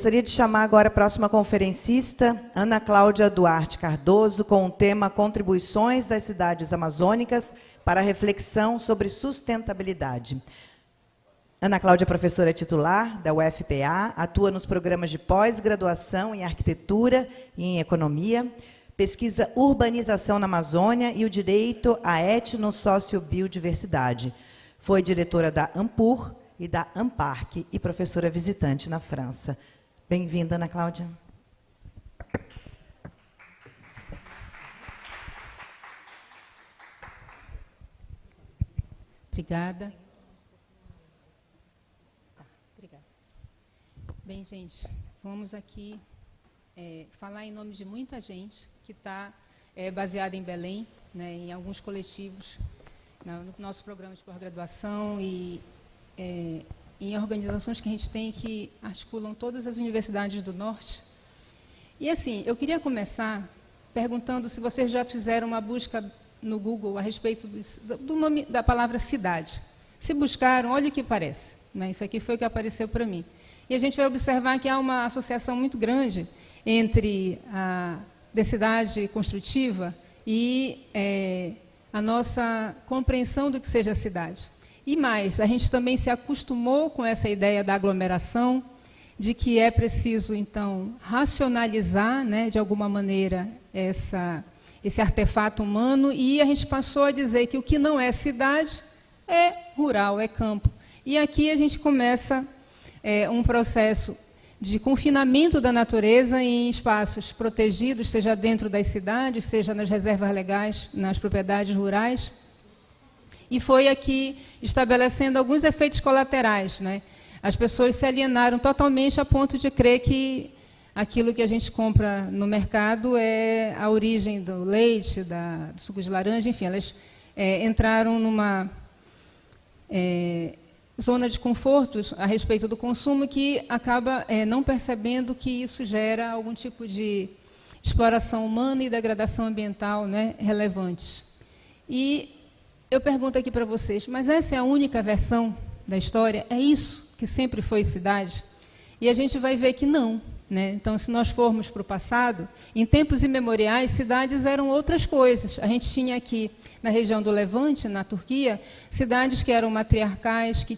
gostaria de chamar agora a próxima conferencista, Ana Cláudia Duarte Cardoso, com o tema Contribuições das Cidades Amazônicas para a Reflexão sobre Sustentabilidade. Ana Cláudia é professora titular da UFPA, atua nos programas de pós-graduação em Arquitetura e em Economia, pesquisa Urbanização na Amazônia e o Direito à Etno-Sociobiodiversidade. Foi diretora da Ampur e da Amparc e professora visitante na França. Bem-vinda, Ana Cláudia. Obrigada. Obrigada. Bem, gente, vamos aqui falar em nome de muita gente que está baseada em Belém, né, em alguns coletivos, no nosso programa de pós-graduação e em organizações que a gente tem que articulam todas as universidades do Norte. E, assim, eu queria começar perguntando se vocês já fizeram uma busca no Google a respeito do nome da palavra cidade. Se buscaram, olha o que parece, né? Isso aqui foi o que apareceu para mim. E a gente vai observar que há uma associação muito grande entre a densidade construtiva e a nossa compreensão do que seja a cidade. E mais, a gente também se acostumou com essa ideia da aglomeração, de que é preciso, então, racionalizar, né, de alguma maneira, esse artefato humano, e a gente passou a dizer que o que não é cidade é rural, é campo. E aqui a gente começa um processo de confinamento da natureza em espaços protegidos, seja dentro das cidades, seja nas reservas legais, nas propriedades rurais. E foi aqui estabelecendo alguns efeitos colaterais, né? As pessoas se alienaram totalmente a ponto de crer que aquilo que a gente compra no mercado é a origem do leite, do suco de laranja, enfim, elas entraram numa zona de conforto a respeito do consumo que acaba não percebendo que isso gera algum tipo de exploração humana e degradação ambiental, né, relevantes. E eu pergunto aqui para vocês, mas essa é a única versão da história? É isso que sempre foi cidade? E a gente vai ver que não, né? Então, se nós formos para o passado, em tempos imemoriais, cidades eram outras coisas. A gente tinha aqui, na região do Levante, na Turquia, cidades que eram matriarcais, que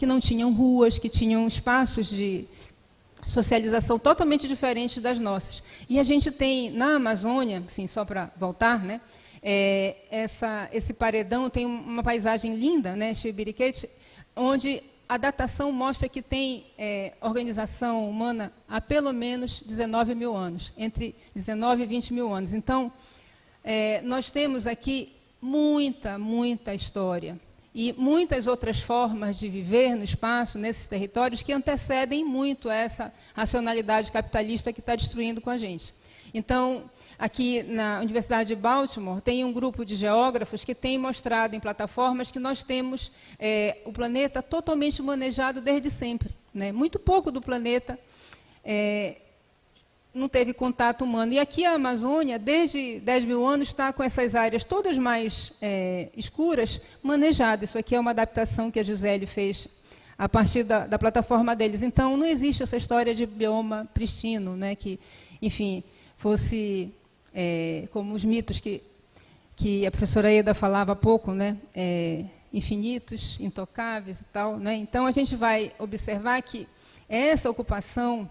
não tinham ruas, que tinham espaços de socialização totalmente diferentes das nossas. E a gente tem, na Amazônia, assim, só para voltar, né? Esse paredão tem uma paisagem linda, né, Chibiriquete, onde a datação mostra que tem organização humana há pelo menos 19 mil anos, entre 19 e 20 mil anos. Então, nós temos aqui muita história e muitas outras formas de viver no espaço, nesses territórios, que antecedem muito essa racionalidade capitalista que está destruindo com a gente. Então, aqui na Universidade de Baltimore, tem um grupo de geógrafos que tem mostrado em plataformas que nós temos o planeta totalmente manejado desde sempre, né? Muito pouco do planeta não teve contato humano. E aqui a Amazônia, desde 10 mil anos, está com essas áreas todas mais escuras, manejadas. Isso aqui é uma adaptação que a Gisele fez a partir da plataforma deles. Então, não existe essa história de bioma pristino, né? Que, enfim, fosse como os mitos que a professora Eda falava há pouco, né? Infinitos, intocáveis e tal, né? Então, a gente vai observar que essa ocupação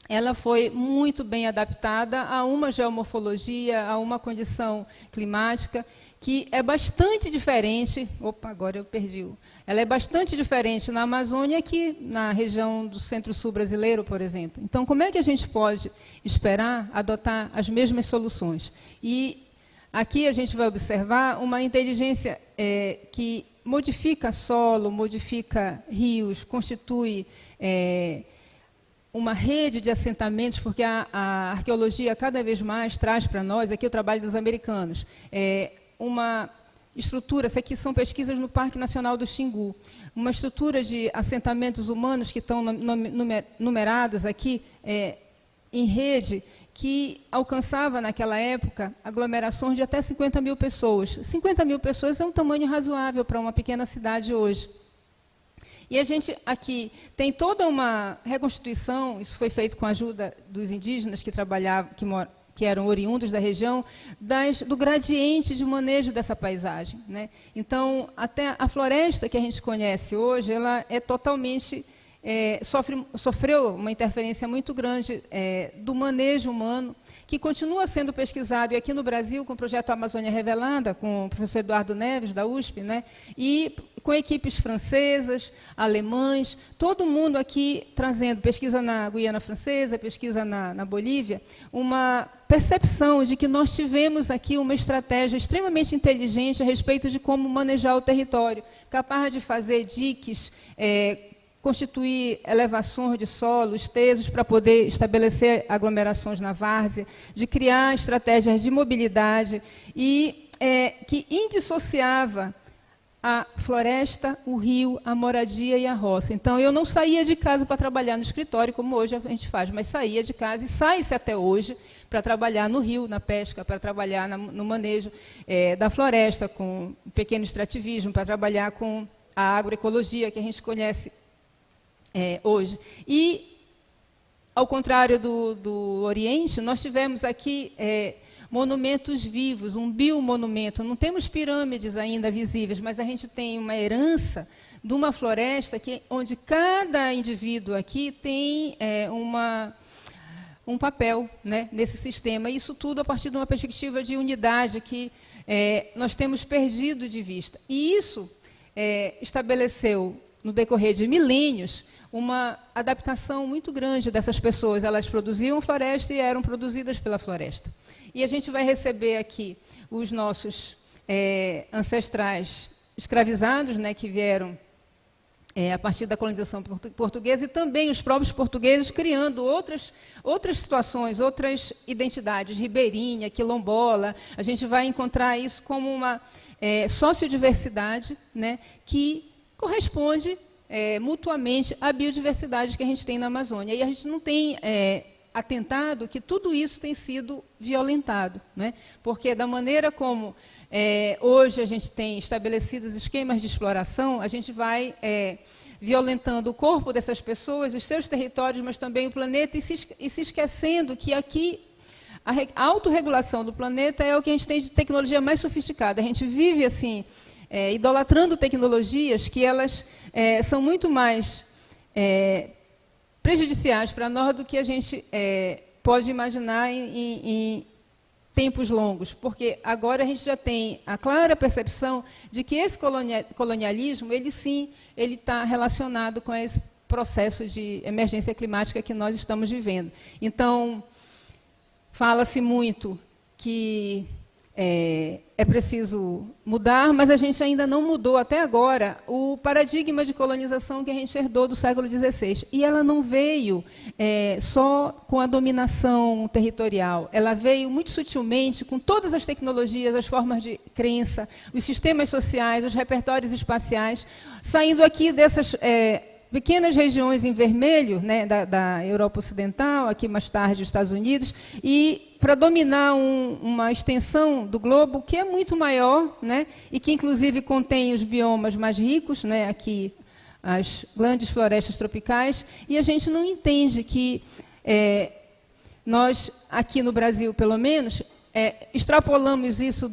ela foi muito bem adaptada a uma geomorfologia, a uma condição climática que é bastante diferente. Opa, agora eu perdi. Ela é bastante diferente na Amazônia que na região do centro-sul brasileiro, por exemplo. Então, como é que a gente pode esperar adotar as mesmas soluções? E aqui a gente vai observar uma inteligência que modifica solo, modifica rios, constitui uma rede de assentamentos, porque a arqueologia cada vez mais traz para nós, aqui o trabalho dos americanos, uma estrutura, isso aqui são pesquisas no Parque Nacional do Xingu, uma estrutura de assentamentos humanos que estão numerados aqui em rede, que alcançava, naquela época, aglomerações de até 50 mil pessoas. 50 mil pessoas é um tamanho razoável para uma pequena cidade hoje. E a gente aqui tem toda uma reconstituição, isso foi feito com a ajuda dos indígenas que trabalhavam, que eram oriundos da região, do gradiente de manejo dessa paisagem, né? Então, até a floresta que a gente conhece hoje, ela é totalmente, sofreu uma interferência muito grande do manejo humano, que continua sendo pesquisado, e aqui no Brasil, com o projeto Amazônia Revelada, com o professor Eduardo Neves, da USP, né? E com equipes francesas, alemães, todo mundo aqui trazendo pesquisa na Guiana Francesa, pesquisa na Bolívia, uma percepção de que nós tivemos aqui uma estratégia extremamente inteligente a respeito de como manejar o território, capaz de fazer diques, constituir elevações de solos tesos para poder estabelecer aglomerações na várzea, de criar estratégias de mobilidade e que indissociava a floresta, o rio, a moradia e a roça. Então, eu não saía de casa para trabalhar no escritório, como hoje a gente faz, mas saía de casa, e sai-se até hoje, para trabalhar no rio, na pesca, para trabalhar no manejo da floresta, com pequeno extrativismo, para trabalhar com a agroecologia, que a gente conhece hoje. E, ao contrário do Oriente, nós tivemos aqui monumentos vivos, um biomonumento. Não temos pirâmides ainda visíveis, mas a gente tem uma herança de uma floresta onde cada indivíduo aqui tem um papel, né, nesse sistema. Isso tudo a partir de uma perspectiva de unidade que nós temos perdido de vista. E isso estabeleceu, no decorrer de milênios, uma adaptação muito grande dessas pessoas. Elas produziam floresta e eram produzidas pela floresta. E a gente vai receber aqui os nossos ancestrais escravizados, né, que vieram a partir da colonização portuguesa, e também os próprios portugueses criando outras situações, outras identidades, ribeirinha, quilombola. A gente vai encontrar isso como uma sociodiversidade, né, que corresponde mutuamente à biodiversidade que a gente tem na Amazônia. E a gente não tem atentado que tudo isso tem sido violentado, né? Porque da maneira como hoje a gente tem estabelecidos esquemas de exploração, a gente vai violentando o corpo dessas pessoas, os seus territórios, mas também o planeta, e se esquecendo que aqui a autorregulação do planeta é o que a gente tem de tecnologia mais sofisticada. A gente vive assim, idolatrando tecnologias que elas são muito mais prejudiciais para nós do que a gente pode imaginar em tempos longos, porque agora a gente já tem a clara percepção de que esse colonialismo, ele sim, ele está relacionado com esse processo de emergência climática que nós estamos vivendo. Então, fala-se muito que é preciso mudar, mas a gente ainda não mudou até agora o paradigma de colonização que a gente herdou do século XVI. E ela não veio só com a dominação territorial, ela veio muito sutilmente com todas as tecnologias, as formas de crença, os sistemas sociais, os repertórios espaciais, saindo aqui dessas pequenas regiões em vermelho, né, da Europa Ocidental, aqui mais tarde os Estados Unidos, e para dominar uma extensão do globo que é muito maior, né, e que inclusive contém os biomas mais ricos, né, aqui as grandes florestas tropicais, e a gente não entende que nós, aqui no Brasil pelo menos, extrapolamos isso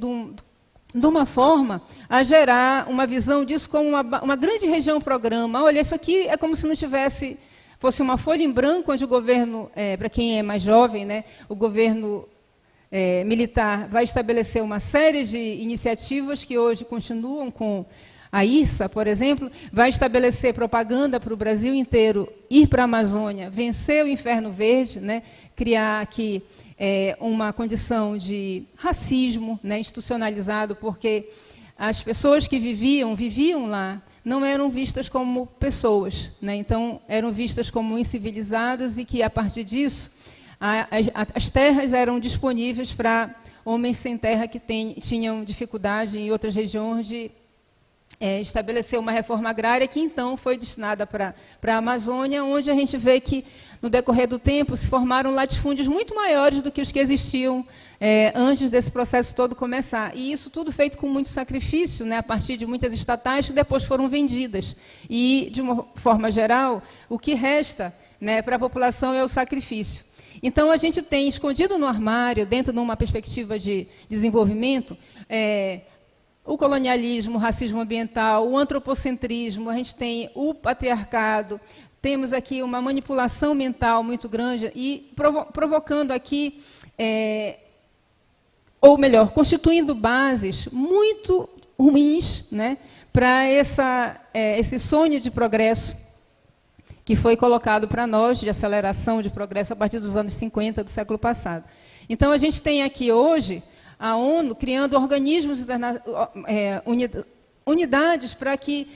de uma forma a gerar uma visão disso como uma grande região-programa. Olha, isso aqui é como se não fosse uma folha em branco, onde o governo, para quem é mais jovem, né, o governo militar vai estabelecer uma série de iniciativas que hoje continuam com a IRSA, por exemplo, vai estabelecer propaganda para o Brasil inteiro, ir para a Amazônia, vencer o Inferno Verde, né, criar aqui uma condição de racismo, né, institucionalizado, porque as pessoas que viviam lá, não eram vistas como pessoas, né, então eram vistas como incivilizados, e que, a partir disso, as terras eram disponíveis para homens sem terra que tinham dificuldade em outras regiões de estabeleceu uma reforma agrária que, então, foi destinada para a Amazônia, onde a gente vê que, no decorrer do tempo, se formaram latifúndios muito maiores do que os que existiam antes desse processo todo começar. E isso tudo feito com muito sacrifício, né, a partir de muitas estatais que depois foram vendidas. E, de uma forma geral, o que resta, né, para a população é o sacrifício. Então, a gente tem escondido no armário, dentro de uma perspectiva de desenvolvimento, o colonialismo, o racismo ambiental, o antropocentrismo, a gente tem o patriarcado, temos aqui uma manipulação mental muito grande e provocando aqui, ou melhor, constituindo bases muito ruins, né, para esse sonho de progresso que foi colocado para nós, de aceleração de progresso a partir dos anos 50 do século passado. Então, a gente tem aqui hoje a ONU criando organismos, unidades para que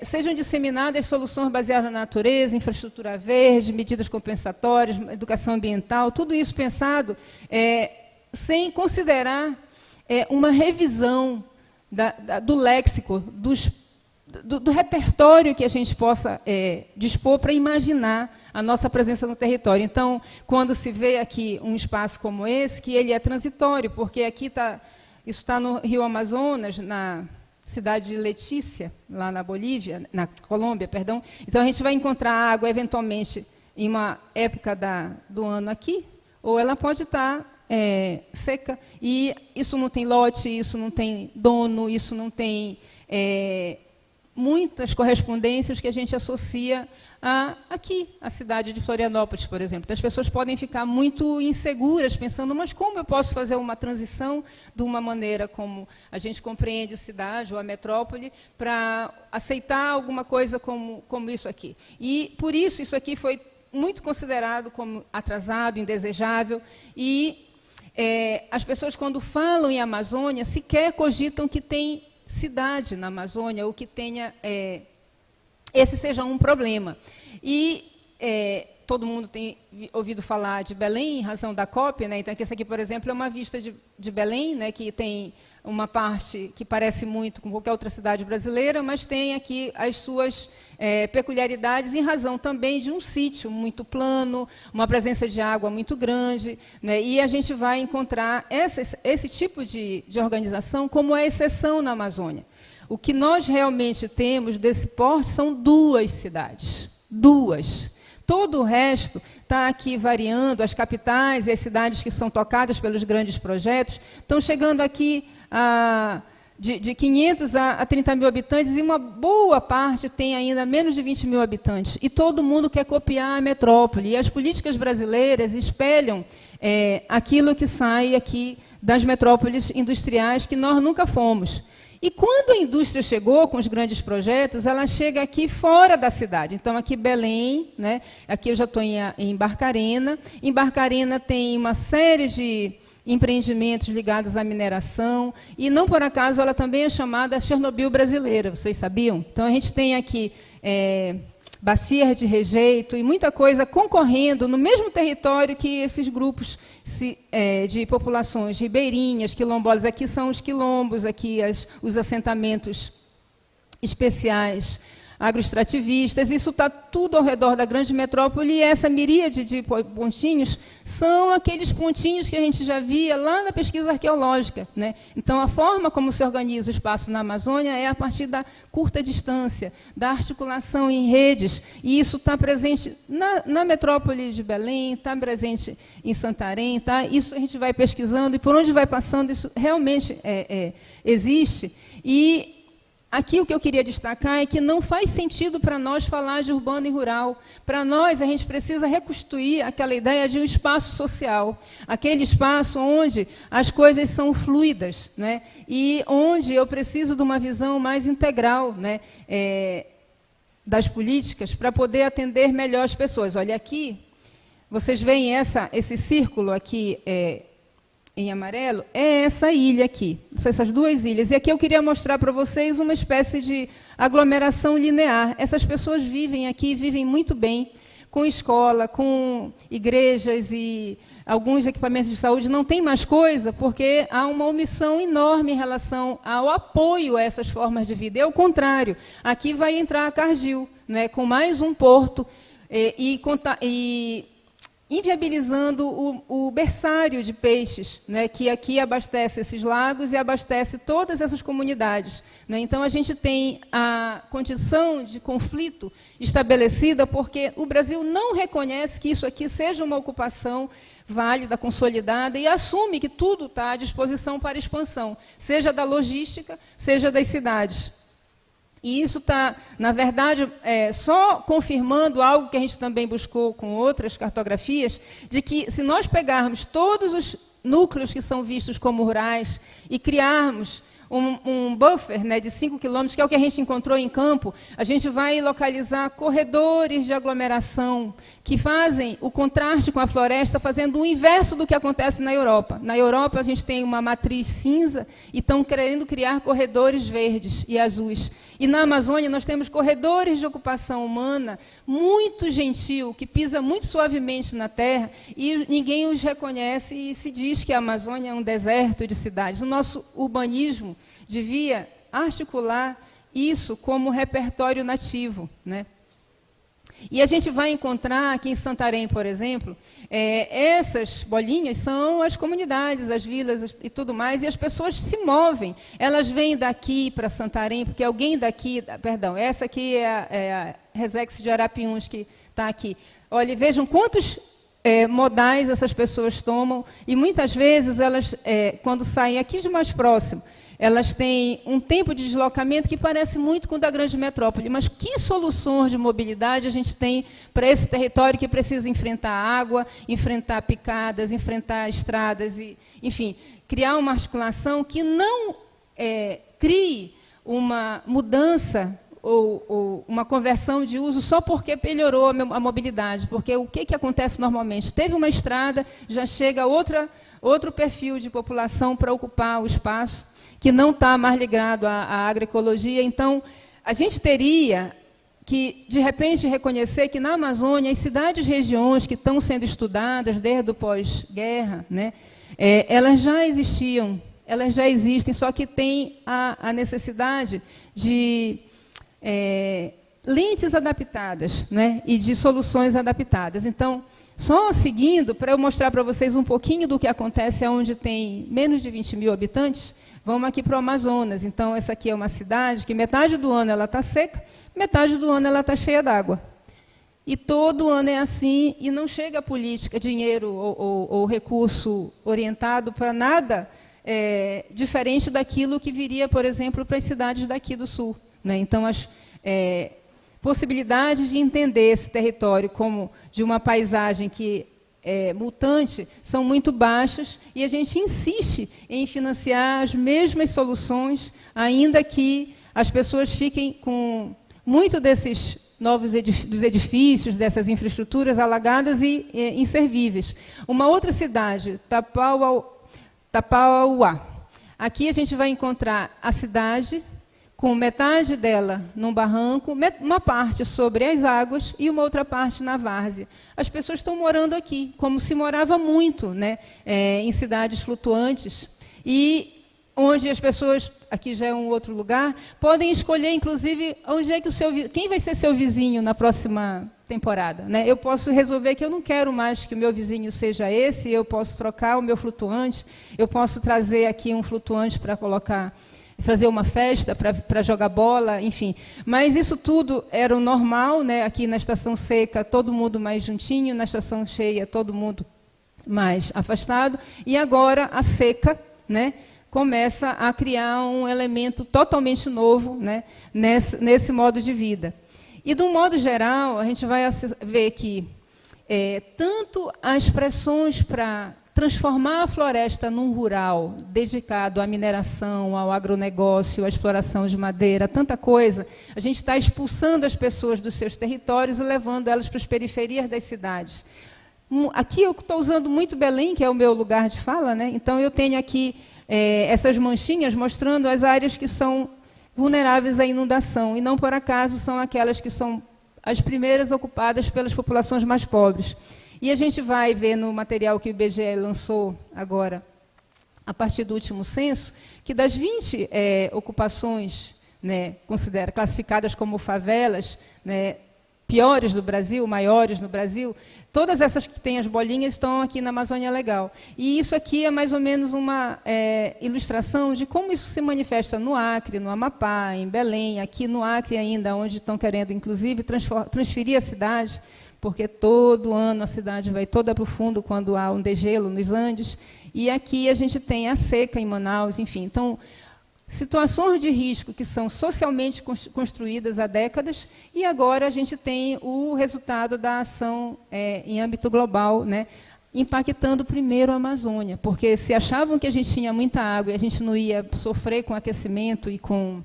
sejam disseminadas soluções baseadas na natureza, infraestrutura verde, medidas compensatórias, educação ambiental, tudo isso pensado sem considerar uma revisão do léxico, do repertório que a gente possa dispor para imaginar a nossa presença no território. Então, quando se vê aqui um espaço como esse, que ele é transitório, porque aqui isso está no Rio Amazonas, na cidade de Letícia, lá na Bolívia, na Colômbia, perdão. Então, a gente vai encontrar água, eventualmente, em uma época do ano aqui, ou ela pode estar seca. E isso não tem lote, isso não tem dono, isso não tem muitas correspondências que a gente associa aqui, a cidade de Florianópolis, por exemplo. Então, as pessoas podem ficar muito inseguras, pensando, mas como eu posso fazer uma transição de uma maneira como a gente compreende a cidade ou a metrópole para aceitar alguma coisa como isso aqui? E, por isso aqui foi muito considerado como atrasado, indesejável, e as pessoas, quando falam em Amazônia, sequer cogitam que tem cidade na Amazônia, ou que tenha esse seja um problema. E todo mundo tem ouvido falar de Belém, em razão da COP, né? Então, essa aqui, por exemplo, é uma vista de Belém, né, que tem uma parte que parece muito com qualquer outra cidade brasileira, mas tem aqui as suas peculiaridades, em razão também de um sítio muito plano, uma presença de água muito grande, né? E a gente vai encontrar esse tipo de organização como a exceção na Amazônia. O que nós realmente temos desse porte são 2 cidades. 2. Todo o resto está aqui variando, as capitais e as cidades que são tocadas pelos grandes projetos estão chegando aqui de 500 a 30 mil habitantes, e uma boa parte tem ainda menos de 20 mil habitantes. E todo mundo quer copiar a metrópole. E as políticas brasileiras espelham aquilo que sai aqui das metrópoles industriais que nós nunca fomos. E quando a indústria chegou com os grandes projetos, ela chega aqui fora da cidade. Então, aqui Belém, né? Aqui eu já estou em Barcarena. Em Barcarena tem uma série de empreendimentos ligados à mineração, e não por acaso ela também é chamada Chernobyl brasileira, vocês sabiam? Então, a gente tem aqui bacias de rejeito e muita coisa concorrendo no mesmo território que esses grupos de populações ribeirinhas, quilombolas. Aqui são os quilombos, aqui os assentamentos especiais agroextrativistas. Isso está tudo ao redor da grande metrópole, e essa miríade de pontinhos são aqueles pontinhos que a gente já via lá na pesquisa arqueológica, né? Então, a forma como se organiza o espaço na Amazônia é a partir da curta distância, da articulação em redes, e isso está presente na metrópole de Belém, está presente em Santarém, tá? Isso a gente vai pesquisando, e por onde vai passando, isso realmente existe. E aqui o que eu queria destacar é que não faz sentido para nós falar de urbano e rural. Para nós, a gente precisa reconstruir aquela ideia de um espaço social, aquele espaço onde as coisas são fluidas, né? E onde eu preciso de uma visão mais integral, né, das políticas para poder atender melhor as pessoas. Olha, aqui, vocês veem esse círculo aqui em amarelo, é essa ilha aqui, essas 2 ilhas. E aqui eu queria mostrar para vocês uma espécie de aglomeração linear. Essas pessoas vivem aqui, vivem muito bem, com escola, com igrejas e alguns equipamentos de saúde, não tem mais coisa, porque há uma omissão enorme em relação ao apoio a essas formas de vida. É o contrário. Aqui vai entrar a Cargill, né, com mais um porto e inviabilizando o berçário de peixes, né, que aqui abastece esses lagos e abastece todas essas comunidades, né? Então, a gente tem a condição de conflito estabelecida porque o Brasil não reconhece que isso aqui seja uma ocupação válida, consolidada, e assume que tudo está à disposição para expansão, seja da logística, seja das cidades. E isso está, na verdade, só confirmando algo que a gente também buscou com outras cartografias, de que, se nós pegarmos todos os núcleos que são vistos como rurais e criarmos um buffer, né, de 5 quilômetros, que é o que a gente encontrou em campo, a gente vai localizar corredores de aglomeração que fazem o contraste com a floresta, fazendo o inverso do que acontece na Europa. Na Europa, a gente tem uma matriz cinza e estão querendo criar corredores verdes e azuis. E na Amazônia, nós temos corredores de ocupação humana muito gentil, que pisa muito suavemente na terra, e ninguém os reconhece, e se diz que a Amazônia é um deserto de cidades. O nosso urbanismo devia articular isso como repertório nativo, né? E a gente vai encontrar aqui em Santarém, por exemplo, essas bolinhas são as comunidades, as vilas e tudo mais, e as pessoas se movem. Elas vêm daqui para Santarém, porque alguém daqui... Perdão, essa aqui é a Resex de Arapiuns, que está aqui. Olha, vejam quantos modais essas pessoas tomam, e muitas vezes elas, quando saem aqui de mais próximo, elas têm um tempo de deslocamento que parece muito com o da grande metrópole, mas que soluções de mobilidade a gente tem para esse território que precisa enfrentar água, enfrentar picadas, enfrentar estradas, e, enfim, criar uma articulação que não crie uma mudança ou uma conversão de uso só porque melhorou a mobilidade, porque o que acontece normalmente? Teve uma estrada, já chega outro perfil de população para ocupar o espaço, que não está mais ligado à agroecologia. Então, a gente teria que, de repente, reconhecer que na Amazônia, as cidades-regiões que estão sendo estudadas desde o pós-guerra, né, elas já existiam, elas já existem, só que tem a necessidade de lentes adaptadas, né, e de soluções adaptadas. Então, só seguindo, para eu mostrar para vocês um pouquinho do que acontece onde tem menos de 20 mil habitantes, vamos aqui para o Amazonas. Então, essa aqui é uma cidade que metade do ano ela está seca, metade do ano ela está cheia d'água. E todo ano é assim, e não chega a política, dinheiro ou recurso orientado para nada diferente daquilo que viria, por exemplo, para as cidades daqui do sul, né? Então, as possibilidades de entender esse território como de uma paisagem que mutante são muito baixas, e a gente insiste em financiar as mesmas soluções, ainda que as pessoas fiquem com muito desses novos dos edifícios, dessas infraestruturas alagadas e inservíveis. Uma outra cidade, Tapauá. Aqui a gente vai encontrar a cidade com metade dela num barranco, uma parte sobre as águas e uma outra parte na várzea. As pessoas estão morando aqui, como se morava muito, né, em cidades flutuantes, e onde as pessoas, aqui já é um outro lugar, podem escolher, inclusive, onde é que quem vai ser seu vizinho na próxima temporada, né? Eu posso resolver que eu não quero mais que o meu vizinho seja esse, eu posso trocar o meu flutuante, eu posso trazer aqui um flutuante para colocar, fazer uma festa, para jogar bola, enfim. Mas isso tudo era o normal, né? Aqui na estação seca, todo mundo mais juntinho, na estação cheia, todo mundo mais afastado. E agora a seca, né, começa a criar um elemento totalmente novo, né, nesse modo de vida. E, de um modo geral, a gente vai ver que tanto as pressões para transformar a floresta num rural dedicado à mineração, ao agronegócio, à exploração de madeira, tanta coisa, a gente está expulsando as pessoas dos seus territórios e levando elas para as periferias das cidades. Aqui eu estou usando muito Belém, que é o meu lugar de fala, né? Então eu tenho aqui essas manchinhas mostrando as áreas que são vulneráveis à inundação, e não por acaso são aquelas que são as primeiras ocupadas pelas populações mais pobres. E a gente vai ver no material que o IBGE lançou agora, a partir do último censo, que das 20 ocupações, né, classificadas como favelas, né, piores do Brasil, maiores no Brasil, todas essas que têm as bolinhas estão aqui na Amazônia Legal. E isso aqui é mais ou menos uma ilustração de como isso se manifesta no Acre, no Amapá, em Belém, aqui no Acre ainda, onde estão querendo, inclusive, transferir a cidade, porque todo ano a cidade vai toda para o fundo quando há um degelo nos Andes. E aqui a gente tem a seca em Manaus, enfim. Então, situações de risco que são socialmente construídas há décadas, e agora a gente tem o resultado da ação em âmbito global, né, impactando primeiro a Amazônia, porque se achavam que a gente tinha muita água e a gente não ia sofrer com aquecimento e com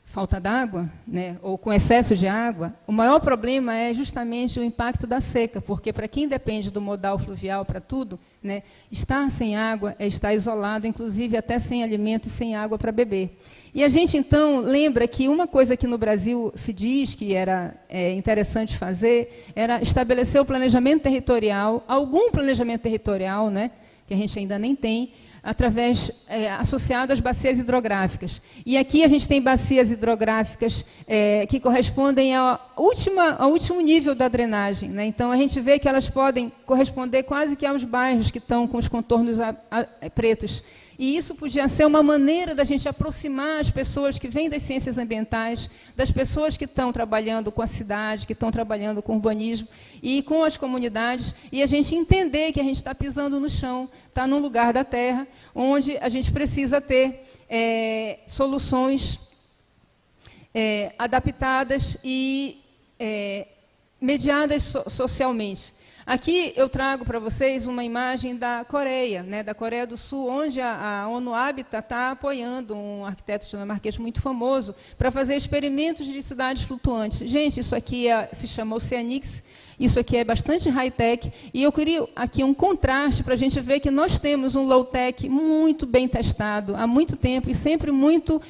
falta d'água, né, ou com excesso de água, o maior problema é justamente o impacto da seca, porque para quem depende do modal fluvial para tudo, né, estar sem água é estar isolado, inclusive até sem alimento e sem água para beber. E a gente, então, lembra que uma coisa que no Brasil se diz que era interessante fazer era estabelecer o planejamento territorial, algum planejamento territorial, né, que a gente ainda nem tem, associado às bacias hidrográficas. E aqui a gente tem bacias hidrográficas que correspondem ao último nível da drenagem, né? Então, a gente vê que elas podem corresponder quase que aos bairros que estão com os contornos pretos. E isso podia ser uma maneira da gente aproximar as pessoas que vêm das ciências ambientais, das pessoas que estão trabalhando com a cidade, que estão trabalhando com o urbanismo e com as comunidades, e a gente entender que a gente está pisando no chão, está num lugar da terra, onde a gente precisa ter soluções adaptadas e mediadas socialmente. Aqui eu trago para vocês uma imagem da Coreia, né, da Coreia do Sul, onde a ONU Habitat está apoiando um arquiteto dinamarquês muito famoso para fazer experimentos de cidades flutuantes. Gente, isso aqui se chama Oceanix, isso aqui é bastante high-tech, e eu queria aqui um contraste para a gente ver que nós temos um low-tech muito bem testado há muito tempo e sempre muito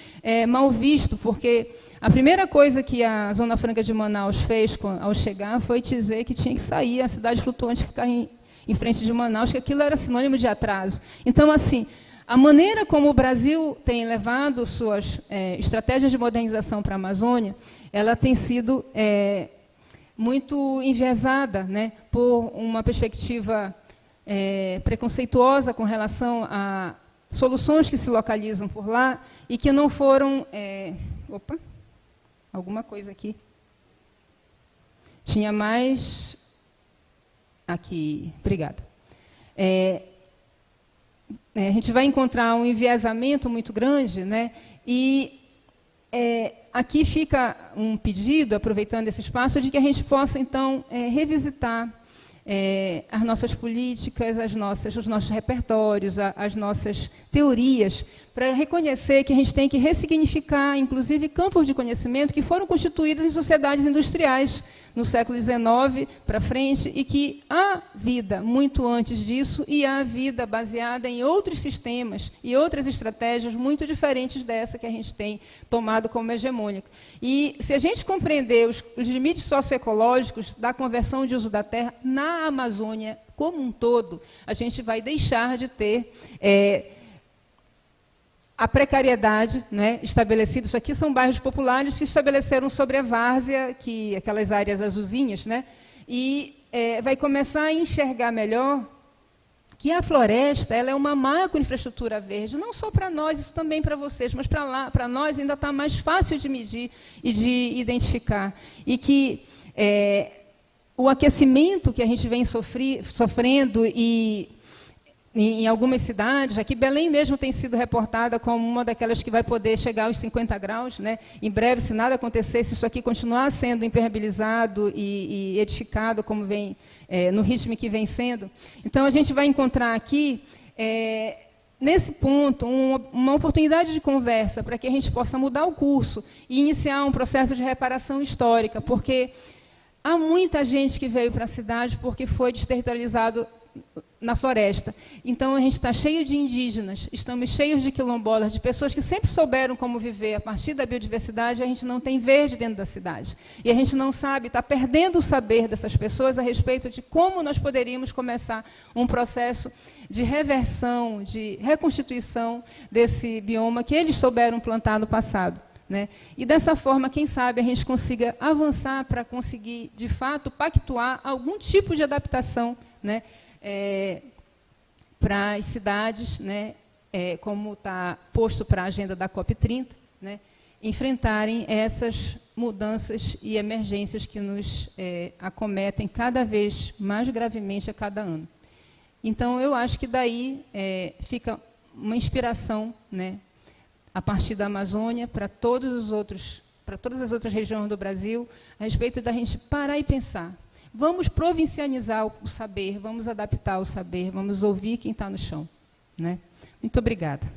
mal visto, porque a primeira coisa que a Zona Franca de Manaus fez ao chegar foi dizer que tinha que sair a cidade flutuante, ficar em frente de Manaus, que aquilo era sinônimo de atraso. Então, assim, a maneira como o Brasil tem levado suas estratégias de modernização para a Amazônia, ela tem sido muito enviesada, né, por uma perspectiva preconceituosa com relação a soluções que se localizam por lá e que não foram... Alguma coisa aqui. Tinha mais... Aqui, obrigada. A gente vai encontrar um enviesamento muito grande, né? E aqui fica um pedido, aproveitando esse espaço, de que a gente possa, então, revisitar as nossas políticas, os nossos repertórios, as nossas teorias, para reconhecer que a gente tem que ressignificar, inclusive, campos de conhecimento que foram constituídos em sociedades industriais no século XIX para frente, e que há vida muito antes disso, e há vida baseada em outros sistemas e outras estratégias muito diferentes dessa que a gente tem tomado como hegemônica. E, se a gente compreender os limites socioecológicos da conversão de uso da terra na Amazônia como um todo, a gente vai deixar de ter a precariedade, né, estabelecida. Isso aqui são bairros populares que estabeleceram sobre a várzea, aquelas áreas azulzinhas, né, e vai começar a enxergar melhor que a floresta ela é uma macroinfraestrutura verde, não só para nós, isso também para vocês, mas para nós ainda está mais fácil de medir e de identificar. E que o aquecimento que a gente vem sofrendo em algumas cidades, aqui Belém mesmo tem sido reportada como uma daquelas que vai poder chegar aos 50 graus, né? Em breve, se nada acontecer, se isso aqui continuar sendo impermeabilizado e edificado como vem, no ritmo que vem sendo. Então, a gente vai encontrar aqui, nesse ponto, uma oportunidade de conversa para que a gente possa mudar o curso e iniciar um processo de reparação histórica, porque há muita gente que veio para a cidade porque foi desterritorializado na floresta. Então, a gente está cheio de indígenas, estamos cheios de quilombolas, de pessoas que sempre souberam como viver a partir da biodiversidade, a gente não tem verde dentro da cidade. E a gente não sabe, está perdendo o saber dessas pessoas a respeito de como nós poderíamos começar um processo de reversão, de reconstituição desse bioma que eles souberam plantar no passado. Né? E dessa forma, quem sabe, a gente consiga avançar para conseguir, de fato, pactuar algum tipo de adaptação, né? Para as cidades, né? Como está posto para a agenda da COP30, né? Enfrentarem essas mudanças e emergências que nos acometem cada vez mais gravemente a cada ano. Então, eu acho que daí fica uma inspiração, né? A partir da Amazônia, para todas as outras regiões do Brasil, a respeito da gente parar e pensar. Vamos provincializar o saber, vamos adaptar o saber, vamos ouvir quem está no chão. Né? Muito obrigada.